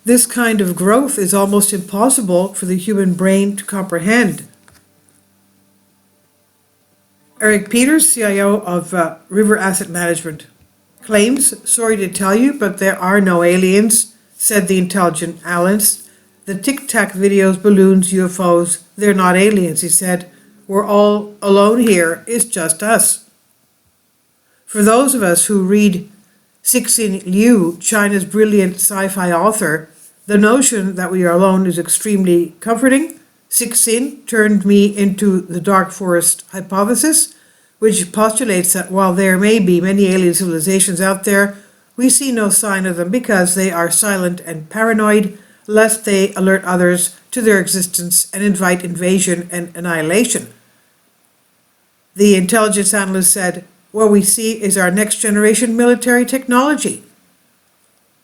This kind of growth is almost impossible for the human brain to comprehend. Eric Peters, CIO of River Asset Management, claims, "Sorry to tell you, but there are no aliens," said the intelligent analyst. "The tic-tac videos, balloons, UFOs, they're not aliens," he said. "We're all alone here. It's just us." For those of us who read Cixin Liu, China's brilliant sci-fi author, the notion that we are alone is extremely comforting. Cixin turned me into the dark forest hypothesis, which postulates that while there may be many alien civilizations out there, we see no sign of them because they are silent and paranoid, lest they alert others to their existence and invite invasion and annihilation. The intelligence analyst said, "What we see is our next generation military technology."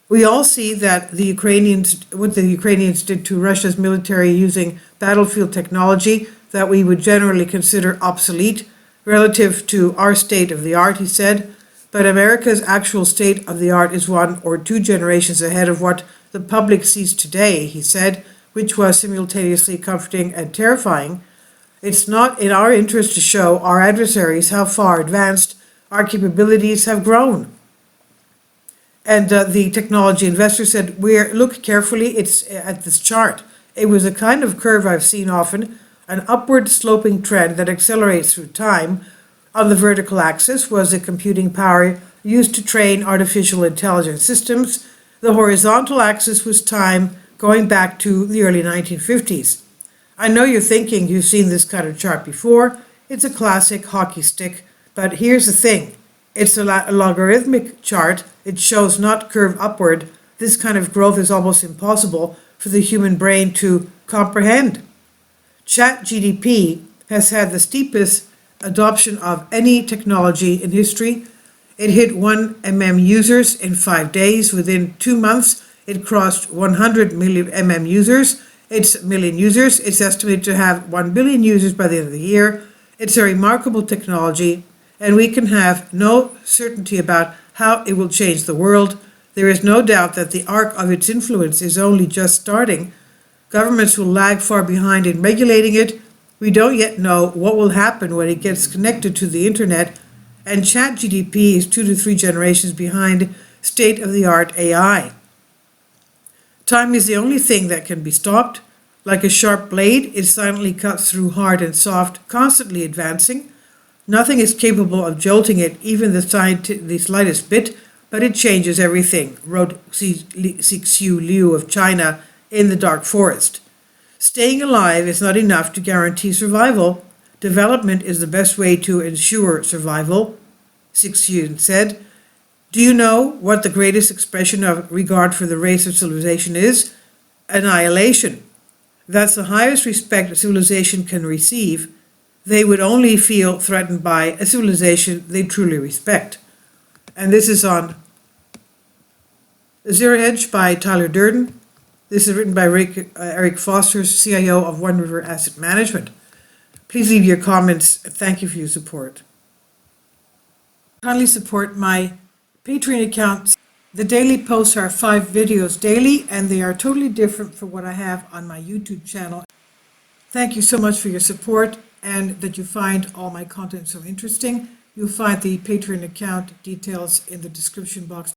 We all see that what the Ukrainians did to Russia's military using battlefield technology that we would generally consider obsolete relative to our state of the art, he said. But America's actual state of the art is 1 or 2 generations ahead of what the public sees today, he said, which was simultaneously comforting and terrifying. It's not in our interest to show our adversaries how far advanced our capabilities have grown. And the technology investor said, "Look carefully, it's at this chart. It was a kind of curve I've seen often, an upward sloping trend that accelerates through time. On the vertical axis was the computing power used to train artificial intelligence systems. The horizontal axis was time going back to the early 1950s. I know you're thinking you've seen this kind of chart before. It's a classic hockey stick, but here's the thing. It's a logarithmic chart. It shows not curve upward. This kind of growth is almost impossible for the human brain to comprehend. ChatGPT has had the steepest adoption of any technology in history. It hit 1 mm users in 5 days. Within 2 months, it crossed 100 million mm users. It's estimated to have 1 billion users by the end of the year. It's a remarkable technology, and we can have no certainty about how it will change the world. There is no doubt that the arc of its influence is only just starting. Governments will lag far behind in regulating it. We don't yet know what will happen when it gets connected to the internet, and ChatGPT is 2 to 3 generations behind state-of-the-art AI. Time is the only thing that can be stopped. Like a sharp blade, it silently cuts through hard and soft, constantly advancing. Nothing is capable of jolting it, even the slightest bit, but it changes everything, wrote Cixin Liu of China in the dark forest. Staying alive is not enough to guarantee survival. Development is the best way to ensure survival, Cixin said. Do you know what the greatest expression of regard for the race of civilization is? Annihilation. That's the highest respect a civilization can receive. They would only feel threatened by a civilization they truly respect. And this is on Zero Hedge by Tyler Durden. This is written by Eric Foster, CIO of One River Asset Management. Please leave your comments. Thank you for your support. Kindly support my Patreon account. The daily posts are 5 videos daily, and they are totally different from what I have on my YouTube channel. Thank you so much for your support and that you find all my content so interesting. You'll find the Patreon account details in the description box.